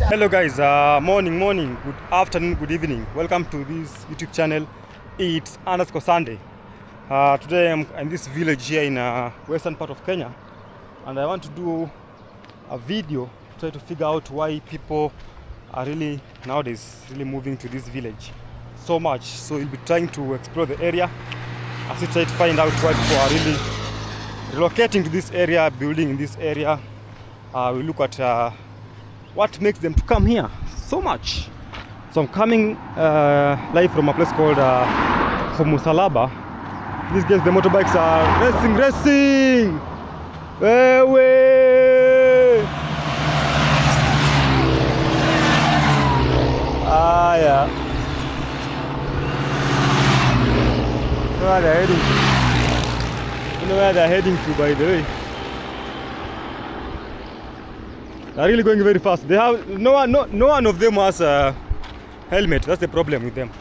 Hello guys, morning, good afternoon, good evening. Welcome to this YouTube channel. It's Sande. Today I'm in this village here in western part of Kenya, and I want to do a video to try to figure out why people are really nowadays really moving to this village so much. So we'll be trying to explore the area as we try to find out why people are really relocating to this area, building in this area. We look at what makes them to come here so much. So I'm coming live from a place called Musalaba. These guys, the motorbikes are racing! Away! Yeah. Where they're heading to. You know where they're heading to, by the way. They're really going very fast. They have no one of them has a helmet. That's the problem with them.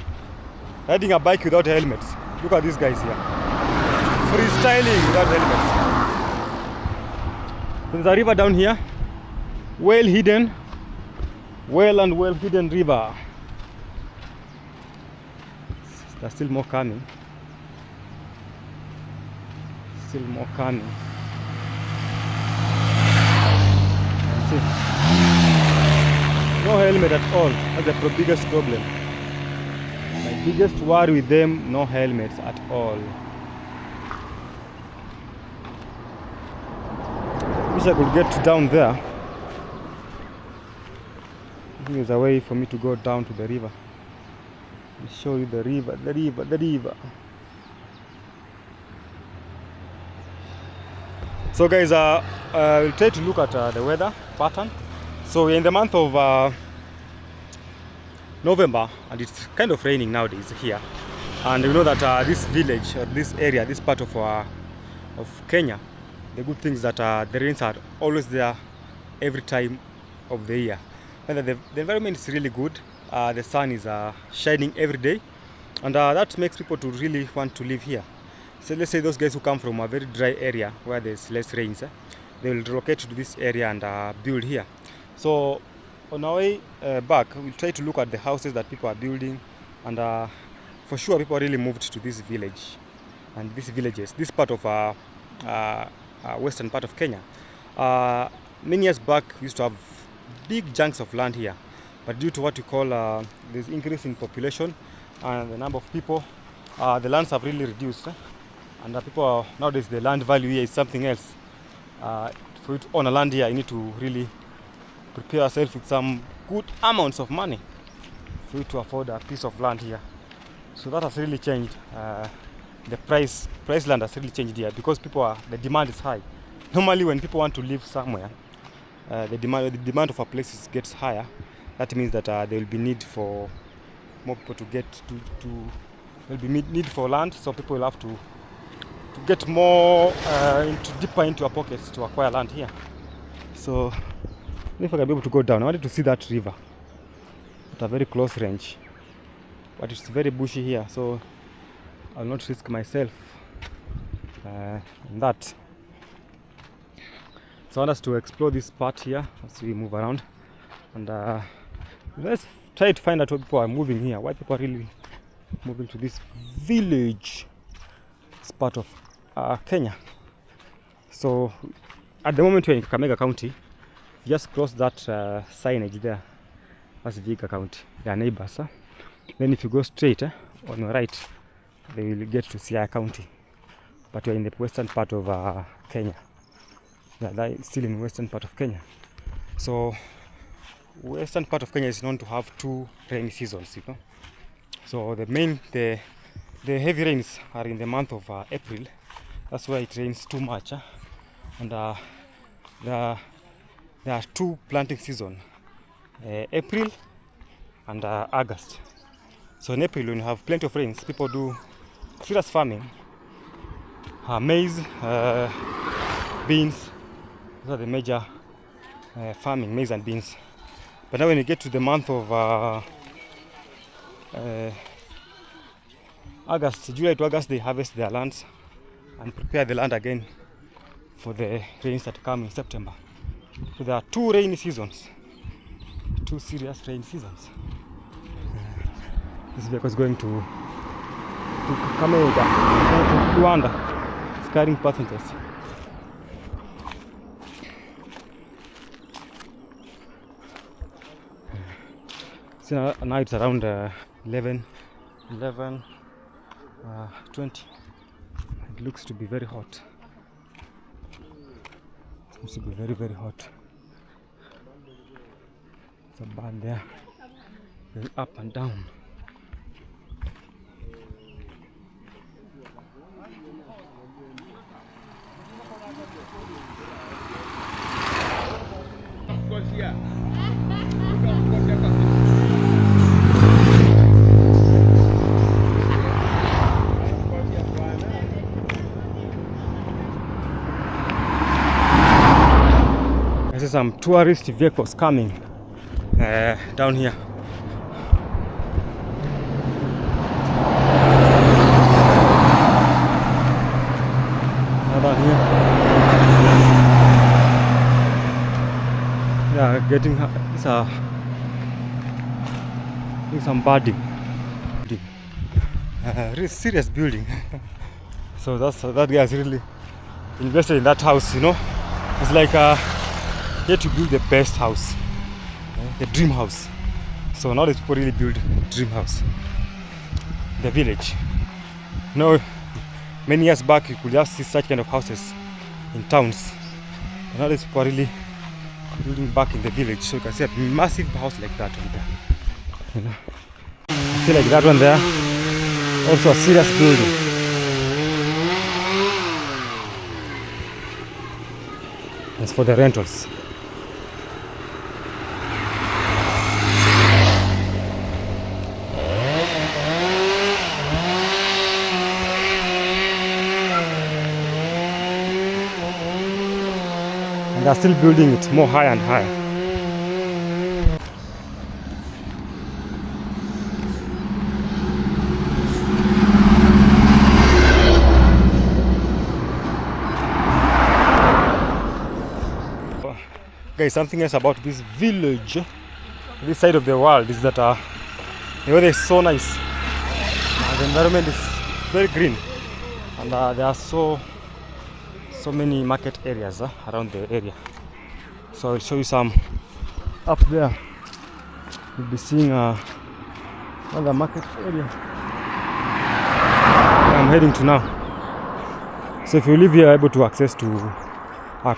Riding a bike without helmets. Look at these guys here. Freestyling without helmets. There's a river down here. Well hidden river. There's still more coming. No helmet at all. That's the biggest problem. My biggest worry with them, no helmets at all. Wish I could get down there. I think there's a way for me to go down to the river. I'll show you the river. So guys, we'll try to look at the weather pattern. So we're in the month of November, and it's kind of raining nowadays here. And we know that this village, or this area, this part of Kenya, the good thing is that the rains are always there every time of the year. And the environment is really good. The sun is shining every day, and that makes people to really want to live here. So let's say those guys who come from a very dry area where there's less rains, they will relocate to this area and build here. So on our way back, we'll try to look at the houses that people are building, and for sure people really moved to this village and these villages, this part of western part of Kenya. Many years back we used to have big chunks of land here, but due to what we call this increase in population and the number of people, the lands have really reduced. And people nowadays, the land value here is something else. For you to own a land here, you need to really prepare yourself with some good amounts of money for you to afford a piece of land here. So that has really changed. The price land has really changed here because the demand is high. Normally, when people want to live somewhere, the demand of a place gets higher. That means that there will be need for more people to get there will be need for land. So people will have to get more deeper into our pockets to acquire land here. So if I can be able to go down, I wanted to see that river at a very close range, but it's very bushy here, so I'll not risk myself in that. So I want us to explore this part here as we move around, and let's try to find out why people are moving here, why people are really moving to this village. It's part of Kenya. So at the moment we're in Kakamega County. Just cross that signage there. That's Vihiga County. They are neighbors. Then if you go straight on your right, they will get to Siaya County. But we're in the western part of Kenya. Yeah, that's still in western part of Kenya. So western part of Kenya is known to have two rainy seasons, you know. So the heavy rains are in the month of April. That's why it rains too much. And there are two planting seasons, April and August. So in April, when you have plenty of rains, people do serious farming, maize, beans. Those are the major farming, maize and beans. But now when you get to the month of August, July to August, they harvest their lands and prepare the land again for the rains that come in September. So there are 2 rainy seasons, 2 serious rain seasons. This vehicle is going to Kakamega, to Rwanda. It's carrying passengers. So now it's around 11, 20. It looks to be very hot. It seems to be very, very hot. It's a band there, going up and down. I see some tourist vehicles coming down here. Down here. Yeah, getting doing some building. Really serious building. So that guy has really invested in that house, you know. It's like he had to build the best house, the dream house. So now these people really build dream house, the village. You know, many years back you could just see such kind of houses in towns. And now these people are really building back in the village. So you can see a massive house like that one there. You know, I feel like that one there, also a serious building. It's for the rentals. They are still building it more higher and higher. Guys, something else about this village, this side of the world, is that the weather is so nice. The environment is very green, and there are so many market areas around the area. So I'll show you some up there. You'll be seeing another market area I'm heading to now. So if you live here, you're able to access to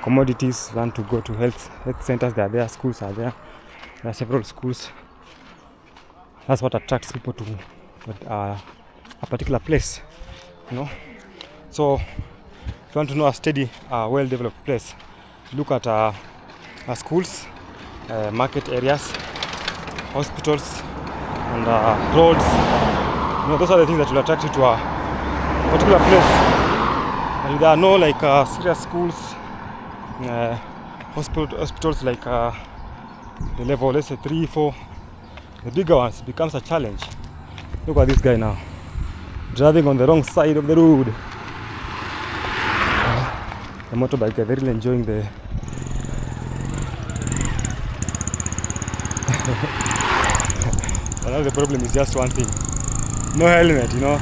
commodities, want to go to health centers, they are there, schools are there. There are several schools. That's what attracts people to a particular place, you know. So if you want to know a steady, well-developed place, look at schools, market areas, hospitals, and roads. You know, those are the things that will attract you to a particular place. And there are no like serious schools, hospitals like the level, let's say 3, 4. The bigger ones becomes a challenge. Look at this guy now, driving on the wrong side of the road. The motorbike, they're really enjoying the Now the problem is just one thing. No helmet, you know.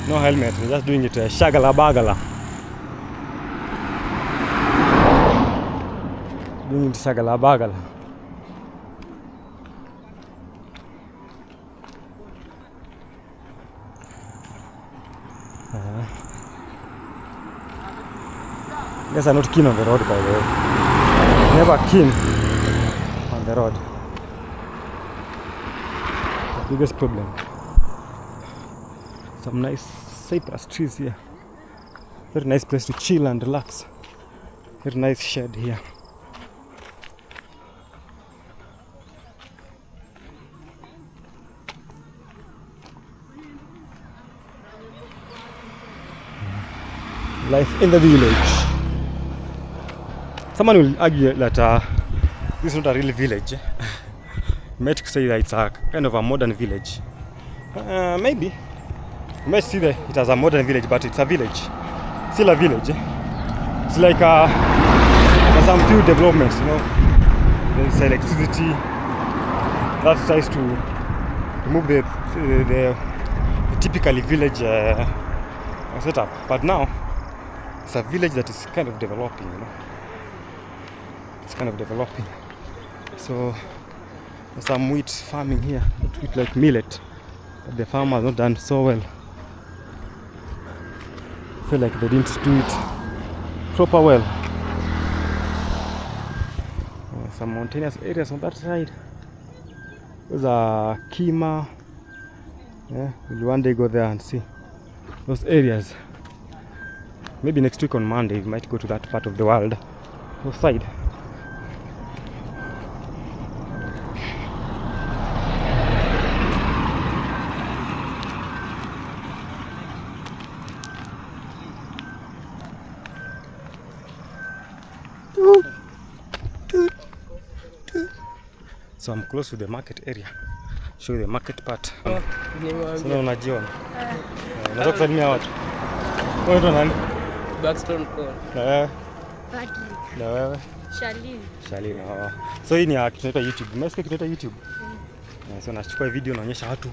No helmet, they're just doing it shagala bagala. Doing it shagala bagala. Guys are not keen on the road, by the way. Never keen on the road. The biggest problem. Some nice cypress trees here. Very nice place to chill and relax. Very nice shade here. Life in the village. Someone will argue that this is not a real village. You might say that it's a kind of a modern village. Maybe. You might see it as a modern village, but it's a village. Still a village. It's like there's some few developments, you know. There's electricity. That tries to remove the typically village setup. But now it's a village that is kind of developing, you know. It's kind of developing. So there's some wheat farming here, not wheat like millet, but the farm has not done so well. I feel like they didn't do it proper well. Some mountainous areas on that side. Those are Kima. Yeah, we'll one day go there and see those areas. Maybe next week on Monday we might go to that part of the world, those side. So I'm close to the market area. Show you the market part. Sasa unajiona. Unataka kusalimia watu. Wewe ndo nani? Backstone call. Na wewe? Shalini. So hii ni tunaita YouTube. Umesikia tunaita YouTube? So nachukua video naonyesha watu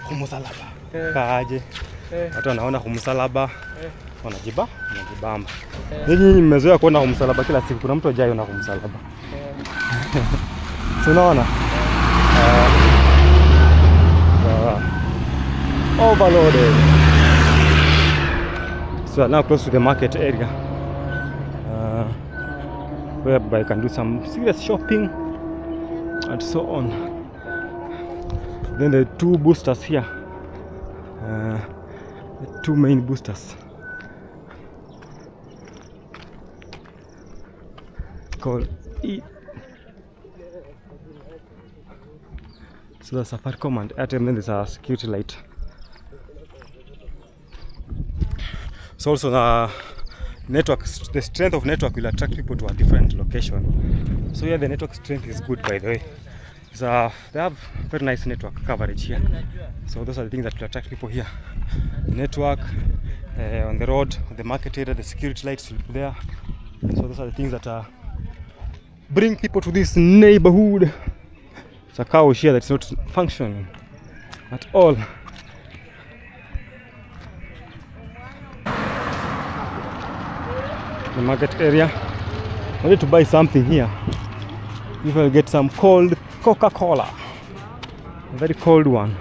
humsalaba. Kaaje? Watu wanaona humsalaba. Wanajibamba. Ninyi mmezoea kuona humsalaba kila siku. Kuna mtu ajaye na humsalaba. So unaona? Overloaded. So now close to the market area, whereby I can do some serious shopping and so on. Then the two boosters here, the two main boosters called E. So the Safaricom and Airtel, then there's a security light. So also the network, the strength of network will attract people to a different location. So yeah, the network strength is good, by the way. They have very nice network coverage here. So those are the things that will attract people here. The network, on the road, the market area, the security lights will be there. So those are the things that bring people to this neighborhood. It's a cow here that's not functioning at all. The market area. I wanted to buy something here. If I'll get some cold Coca-Cola, a very cold one.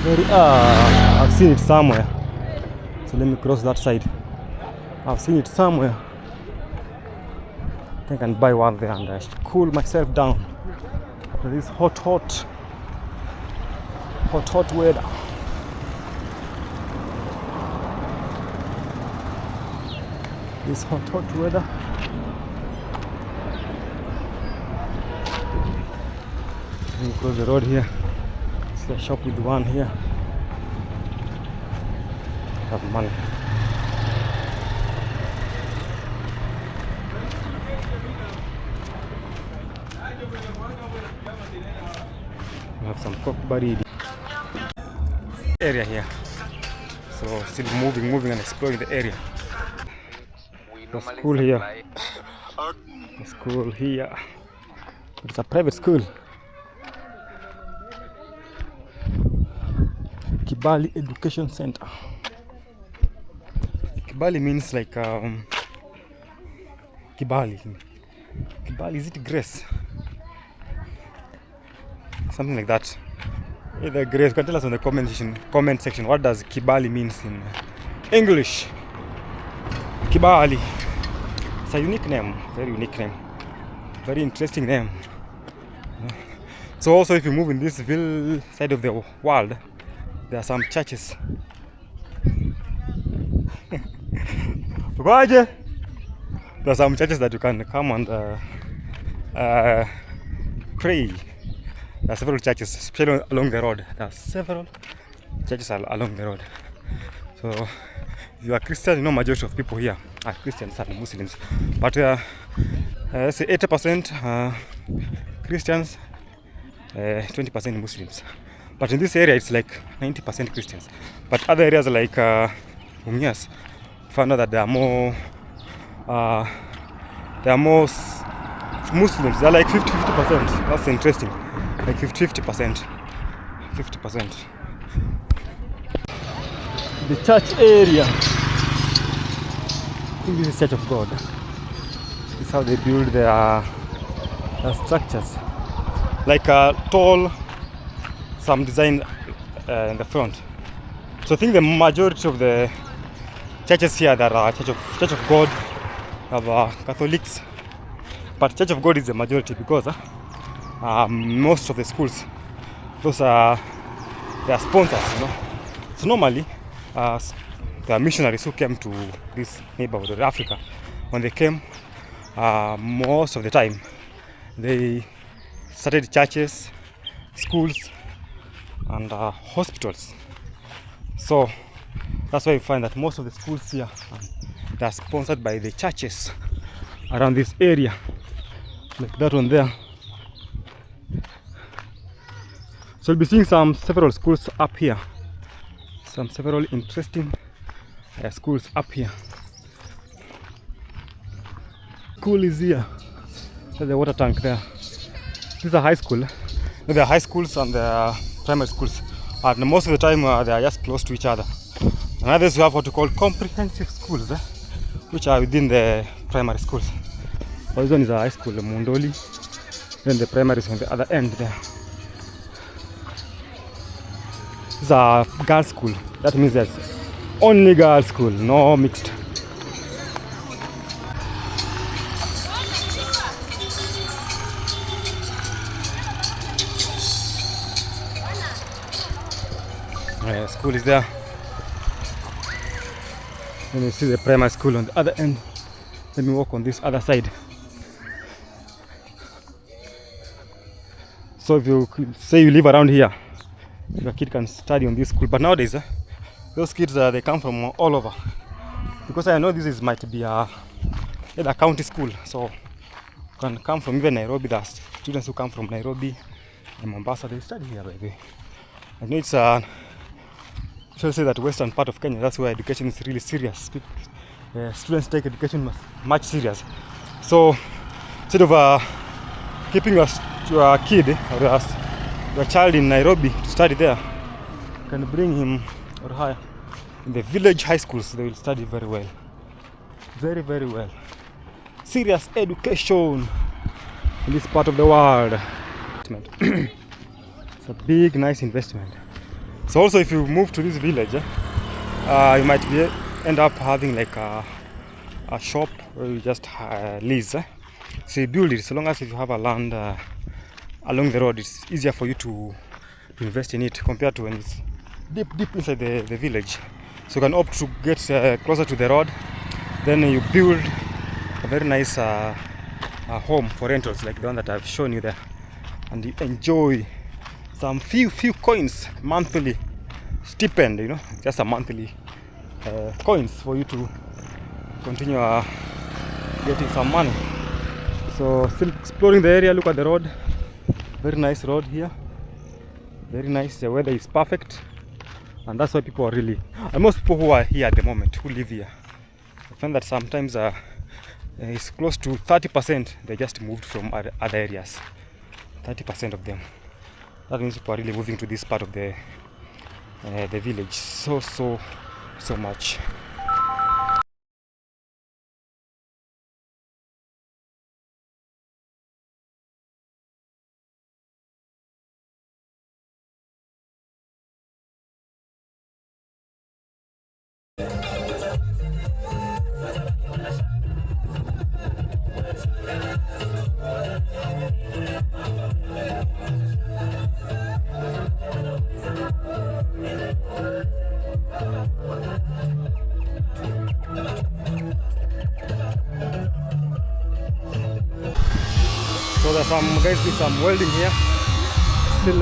I've seen it somewhere. So let me cross that side. I've seen it somewhere. I think I can buy one there and cool myself down for this hot weather. This hot weather. Let me cross the road here. See a shop with one here. Have money. We have some cock buried area here. So still moving and exploring the area. The school here. The school here. It's a private school. Kibali Education Center. Kibali means like Kibali. Kibali, is it grace? Something like that. Either grace. You can tell us in the comment section what does Kibali means in English. Kibali. It's a unique name, very unique name, very interesting name. So also if you move in this side of the world, there are some churches. There are some churches that you can come and pray. There are several churches, especially along the road. There are several churches along the road. So if you are Christian, you know majority of people here are Christians and Muslims. But let's say 80% Christians, 20% Muslims. But in this area, it's like 90% Christians. But other areas like Mumias, found out that there are more Muslims. They're like 50%. That's interesting. Like 50%. 50%. The church area. I think this is Church of God. This is how they build their structures. Like tall, some design in the front. So I think the majority of the churches here that are Church of God have Catholics, but Church of God is the majority because most of the schools, those are their sponsors, you know. So normally, the missionaries who came to this neighborhood of Africa, when they came, most of the time, they started churches, schools, and hospitals. So that's why you find that most of the schools here they are sponsored by the churches around this area, like that one there. So you'll be seeing several schools up here, several interesting schools up here. School is here. There's the water tank there. This is a high school. There are high schools and there are primary schools, and most of the time they are just close to each other. And others you have what we call comprehensive schools, which are within the primary schools. So this one is a high school, Mundoli. Then the primary is on the other end there. This is a girls' school. That means there's only girls' school, no mixed. School is there. Then you see the primary school on the other end. Let me walk on this other side. So if you say you live around here, your kid can study on this school. But nowadays, those kids they come from all over. Because I know this might be a county school, so you can come from even Nairobi. There are students who come from Nairobi and Mombasa. They study here, by the way. I know it's I shall say that western part of Kenya, that's where education is really serious. Students take education much serious. So instead of keeping your kid or your child in Nairobi to study there, you can bring him or her in the village high schools. They will study very well. Very, very well. Serious education in this part of the world. It's a big, nice investment. So also if you move to this village, you might end up having like a shop where you just lease. So you build it, so long as if you have a land along the road, it's easier for you to invest in it compared to when it's deep inside the village. So you can opt to get closer to the road, then you build a very nice home for rentals like the one that I've shown you there, and you enjoy some few coins monthly stipend, you know, just a monthly coins for you to continue getting some money. So still exploring the area. Look at the road, very nice road here, very nice. The weather is perfect, and that's why people are really, and most people who are here at the moment who live here, I find that sometimes it's close to 30% they just moved from other areas. 30% of them. That means people are really moving to this part of the village so much. So there's some guys doing some welding here. Still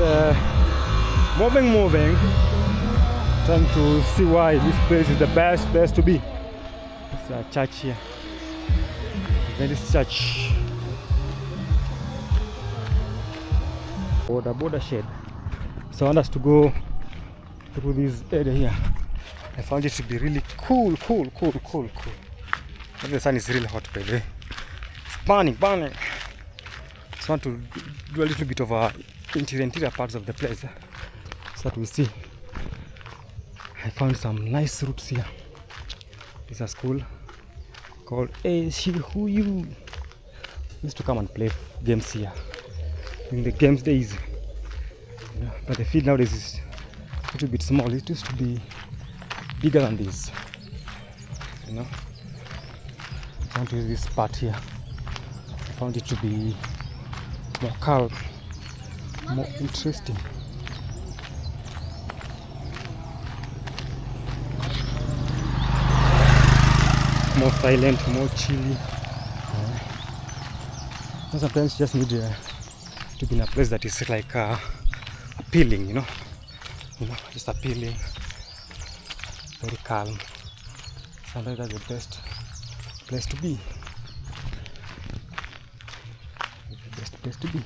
moving. Trying to see why this place is the best place to be. It's a church here. This church. Border shed. So I want us to go through this area here. I found it to be really cool. But the sun is really hot, by the way. It's burning. So I want to do a little bit of interior parts of the place so that we see. I found some nice roots here. It's a school called Eshihuyu. Used to come and play games here in the games days. Yeah, but the field nowadays is a little bit small. It used to be bigger than this. You know, I want to use this part here. I found it to be more calm, more interesting. More silent, more chilly. Sometimes you just need to be in a place that is like appealing, you know, just appealing, very calm. Sometimes that's the best place to be. The best place to be.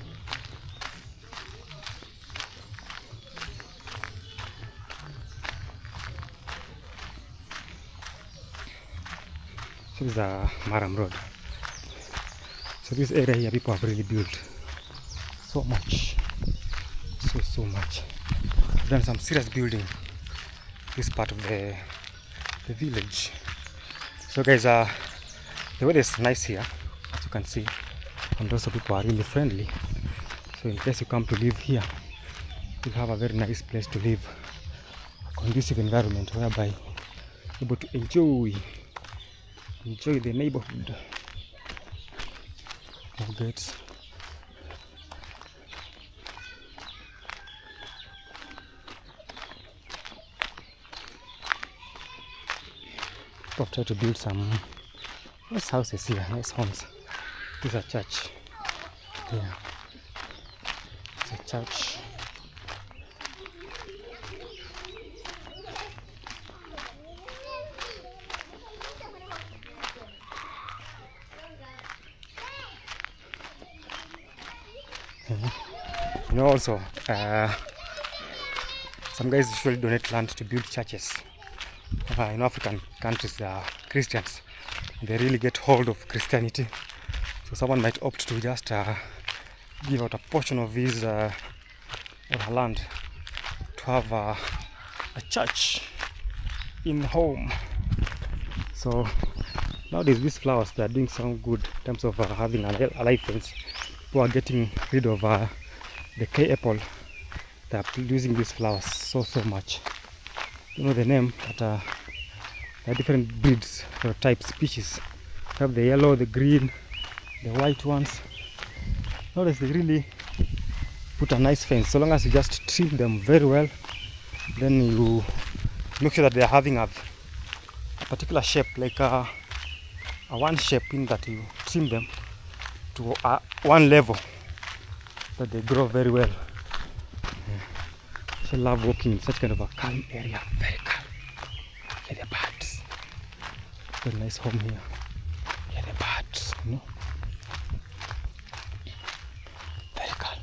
This is a Maram Road. So this area here, people have really built so much, so much. They've done some serious building. This part of the village. So guys, the weather is nice here, as you can see, and also people are really friendly. So in case you come to live here, you'll have a very nice place to live, a conducive environment whereby you're able to enjoy the neighborhood. Gates. I've tried to build some nice houses here, nice homes. This is a church. Yeah, it's a church. You know, also some guys usually donate land to build churches. In African countries, Christians, they really get hold of Christianity. So someone might opt to just give out a portion of his or her land to have a church in home. So nowadays these flowers, they are doing some good in terms of having a life fence. People are getting rid of the clay apple. They are using these flowers so much. You know the name, but there are different breeds or type species. You have the yellow, the green, the white ones. Notice they really put a nice fence. So long as you just trim them very well, then you make sure that they are having a particular shape, like a one shape, in that you trim them to one level, that they grow very well. I love walking in such kind of a calm area, very calm. Hear the birds. Very nice home here. Hear the birds, you know. Very calm.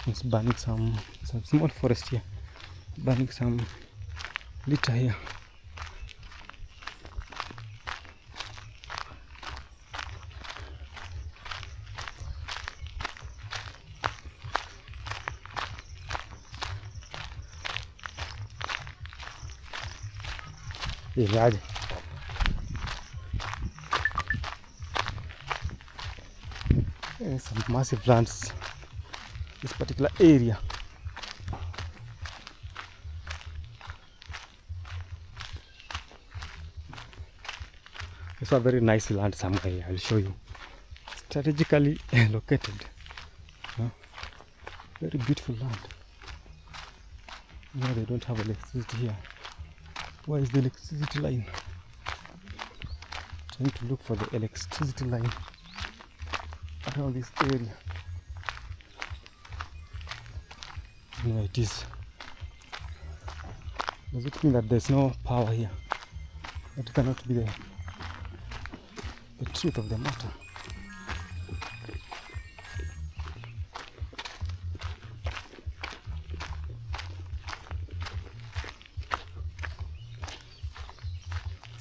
It's burning some small forest here. Burning some litter here. Imagine. There's some massive plants in this particular area. It's a very nice land somewhere. I'll show you. Strategically located. Very beautiful land. No, they don't have electricity here. Where is the electricity line? Trying to look for the electricity line around this area. No, it is. Does it mean that there's no power here? That cannot be there. the truth of the matter.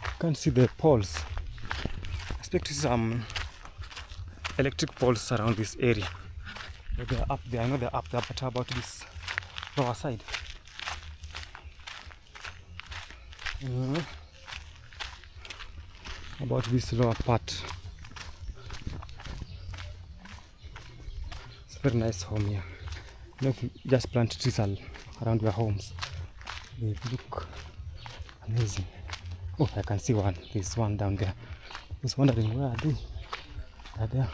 You can't see the poles. I expect to see some electric poles around this area. They're up there. I know they're up there, but how about this lower side? About this lower part. It's a very nice home here. You know, if you just plant trees around your homes, they look amazing. Oh, I can see one. There's one down there. I was wondering, where are they? They're there.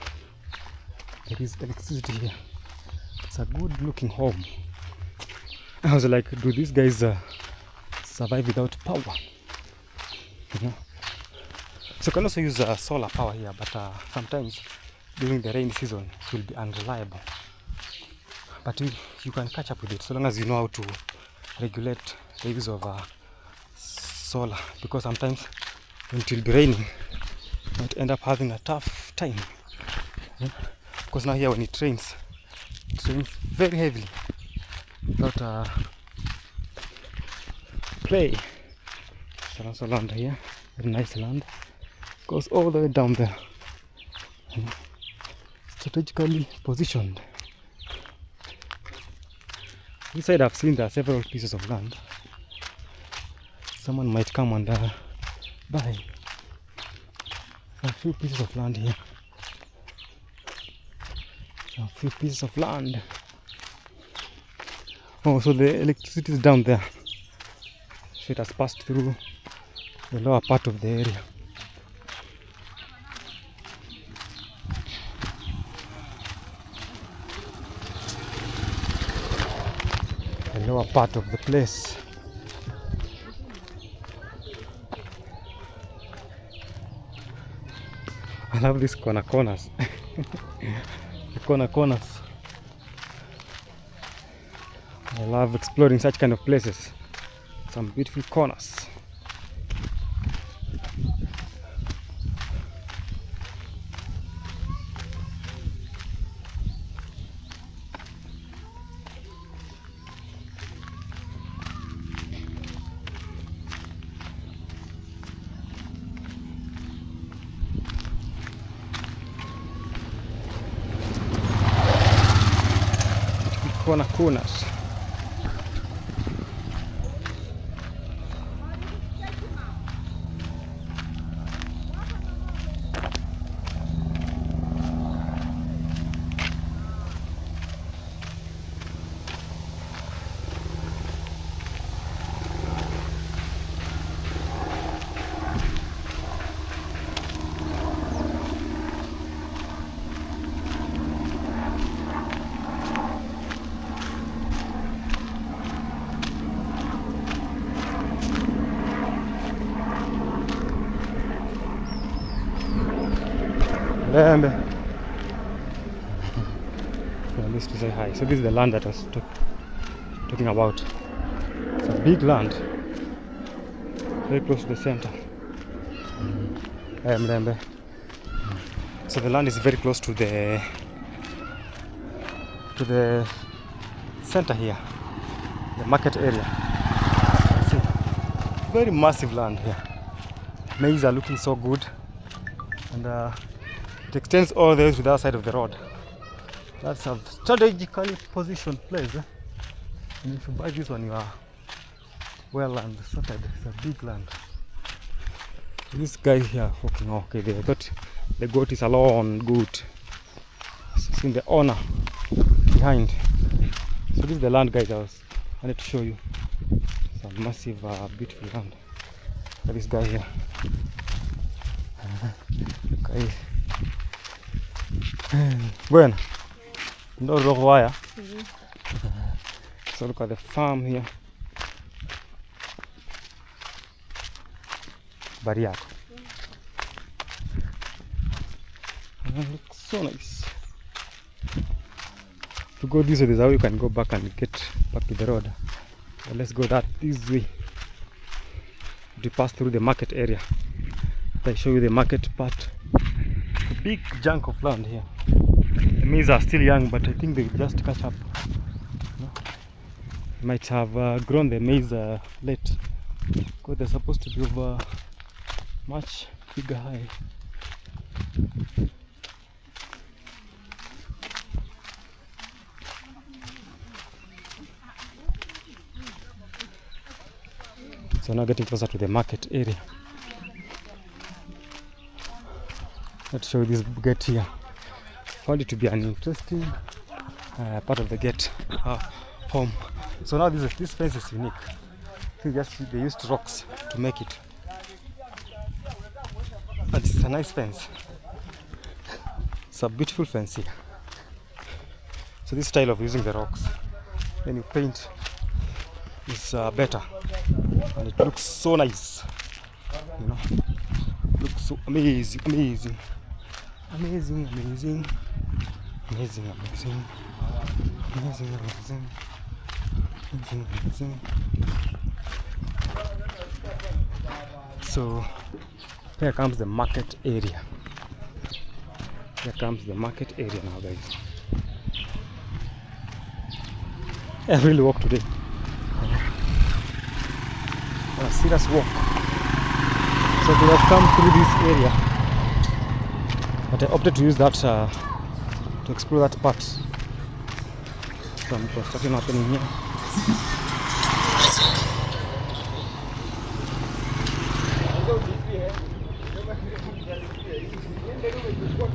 There is electricity here. It's a good looking home. I was like, do these guys survive without power? You know? So you can also use solar power here, but sometimes during the rainy season it will be unreliable. But you can catch up with it so long as you know how to regulate the use of solar, because sometimes when it will be raining you might end up having a tough time. Because now here when it rains very heavily without play. There's also land here, very nice land, goes all the way down there, strategically positioned. This side I've seen there are several pieces of land. Someone might come and buy a few pieces of land here. A few pieces of land. Oh, so the electricity is down there. So it has passed through the lower part of the area. The lower part of the place. I love these corners. The corners. I love exploring such kind of places. Some beautiful corners. Corners. Lembe. At least to say hi. So this is the land that I was talking about. It's a big land, very close to the center. Lembe. So the land is very close to the center here, the market area. See, very massive land here. Maize are looking so good, and it extends all the way to the other side of the road. That's a strategically positioned place. And if you buy this one, you are well and sorted. It's a big land. This guy here walking, okay, they thought the goat is a lone goat. See the owner behind. So this is the land, guys. I wanted to show you. It's a massive, beautiful land. Look at this guy here. Okay. Bueno, no rojo wire. So look at the farm here. Bariaco. Looks so nice. To go this way, there's how you can go back and get back to the road. But let's go this way. To pass through the market area. I show you the market part. big chunk of land here. The maize are still young, but I think they will just catch up. No? Might have grown the maize late, because they're supposed to be over much bigger high. So now getting closer to the market area. Let's show you this gate here. Found it to be an interesting part of the gate home. So now this fence is unique. I think they used rocks to make it. But it's a nice fence. It's a beautiful fence here. So this style of using the rocks, when you paint, is better, and it looks so nice. You know, looks so amazing, amazing, amazing, amazing, amazing, amazing, amazing, amazing, amazing, amazing. So here comes the market area. Here comes the market area now, guys. I really walk today. A serious walk. So we have come through this area, but I opted to use that to explore that part. Some construction happening here.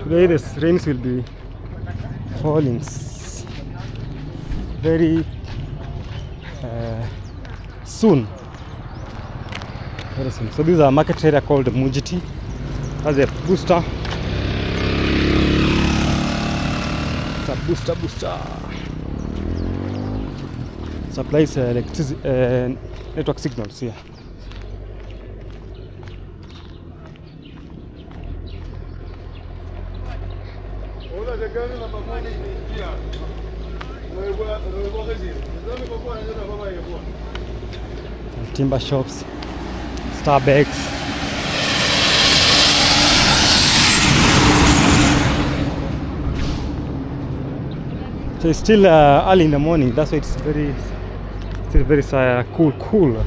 Today the rains will be falling very soon. Very soon. So this is a market area called Mujiti. Has a booster. It's a booster. Supplies electricity, network signals here. And timber shops, Starbucks. So it's still early in the morning. That's why it's still very cool.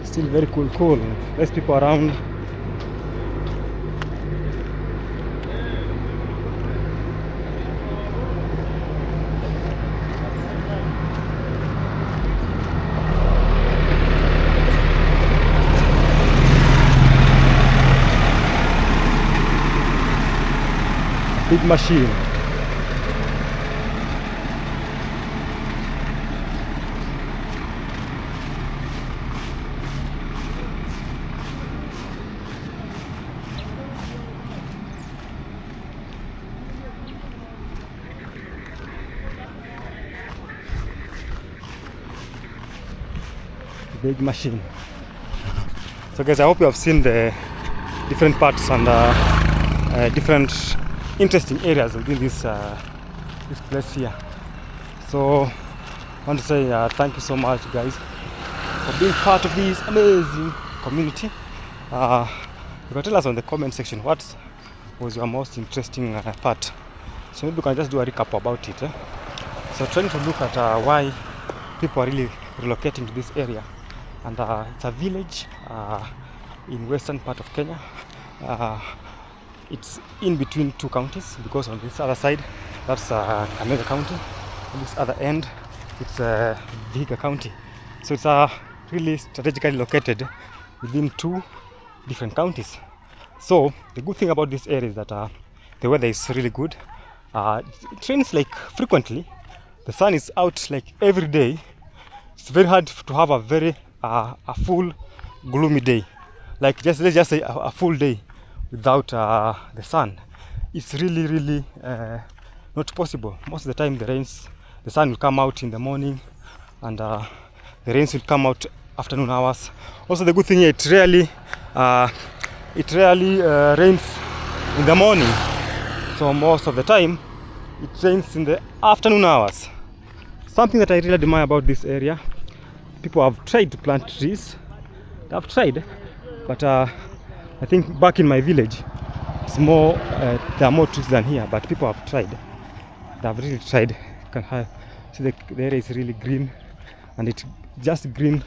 Still very cool. Less people around. Big machine. Big machine. So guys, I hope you have seen the different parts and different interesting areas within this place here. So I want to say thank you so much, guys, for being part of this amazing community. You can tell us on the comment section what was your most interesting part. So maybe we can just do a recap about it. So trying to look at why people are really relocating to this area, and it's a village in western part of Kenya. It's in between two counties, because on this other side, that's Kakamega County. On this other end, it's Vihiga County. So it's really strategically located within two different counties. So the good thing about this area is that the weather is really good. It rains like frequently. The sun is out like every day. It's very hard to have a very a full gloomy day. Like let's just say a full day without the sun. It's really not possible. Most of the time the sun will come out in the morning, and the rains will come out afternoon hours. Also the good thing here, it rarely rains in the morning. So most of the time it rains in the afternoon hours. Something that I really admire about this area, people have tried to plant trees. They have tried, but I think back in my village, it's more there are more trees than here, but people have tried. They have really tried. You can have, see the area is really green, and it's just green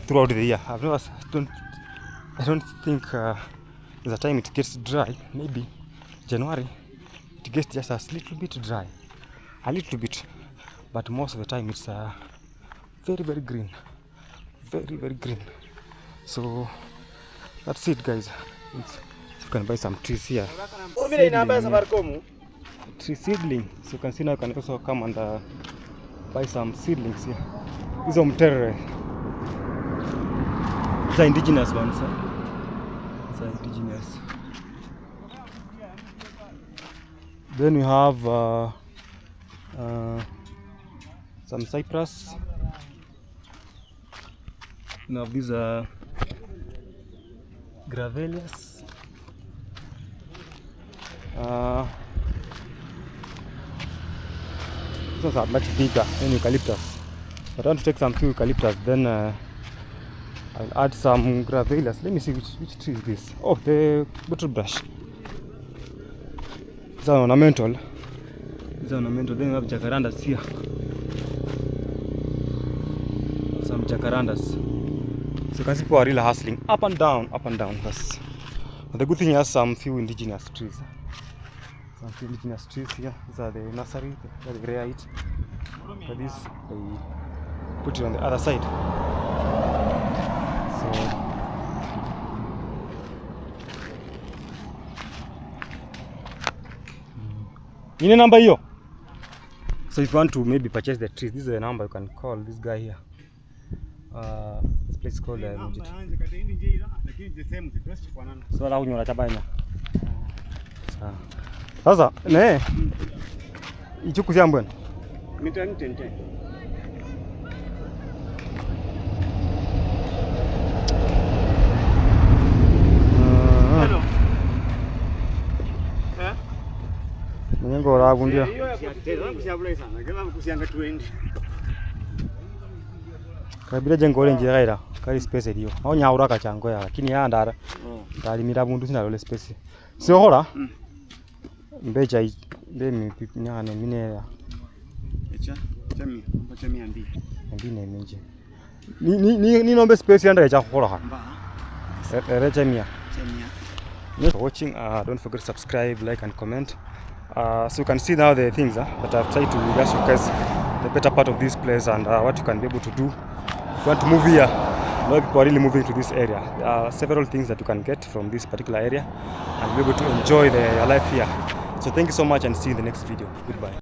throughout the year. I don't think there's a time it gets dry. Maybe January it gets just a little bit dry, a little bit, but most of the time it's very green, very green. So that's it, guys. You can buy some trees here. Tree seedling. So you can see now you can also come and buy some seedlings here. These are mterere. These are indigenous ones. These are indigenous. Then we have some cypress. Now these are gravelias. These are much bigger than eucalyptus. But I want to take some few eucalyptus, then I'll add some gravelias. Let me see which tree is this. Oh, the bottle brush. These are ornamental. These are ornamental. Then we have jacarandas here. Some jacarandas. So you can see people are really hustling up and down. But the good thing is some few indigenous trees. Some few indigenous trees here. These are the nursery, they rear it. For this, they put it on the other side. So in a number here. So if you want to maybe purchase the trees, this is the number you can call this guy here. This place is called so la kunyola chabanya. Sasa ne ichukuzia mbona mita ntente hello Mwengo la kundia kabila jengo lenje gaira kali space iliyo au nyaura kachango ya lakini ya ndara ndalimira bundu sinalo le space sio hola mbeja ndemi nyane minera echa chami chami andi ne menje ni nombe space yanda ya hola ha recha mia for watching. Don't forget to subscribe, like and comment. So you can see now the things that I've tried to just showcase the better part of this place and what you can be able to do if you want to move here. A lot of people are really moving to this area. There are several things that you can get from this particular area and be able to enjoy your life here. So thank you so much and see you in the next video. Goodbye.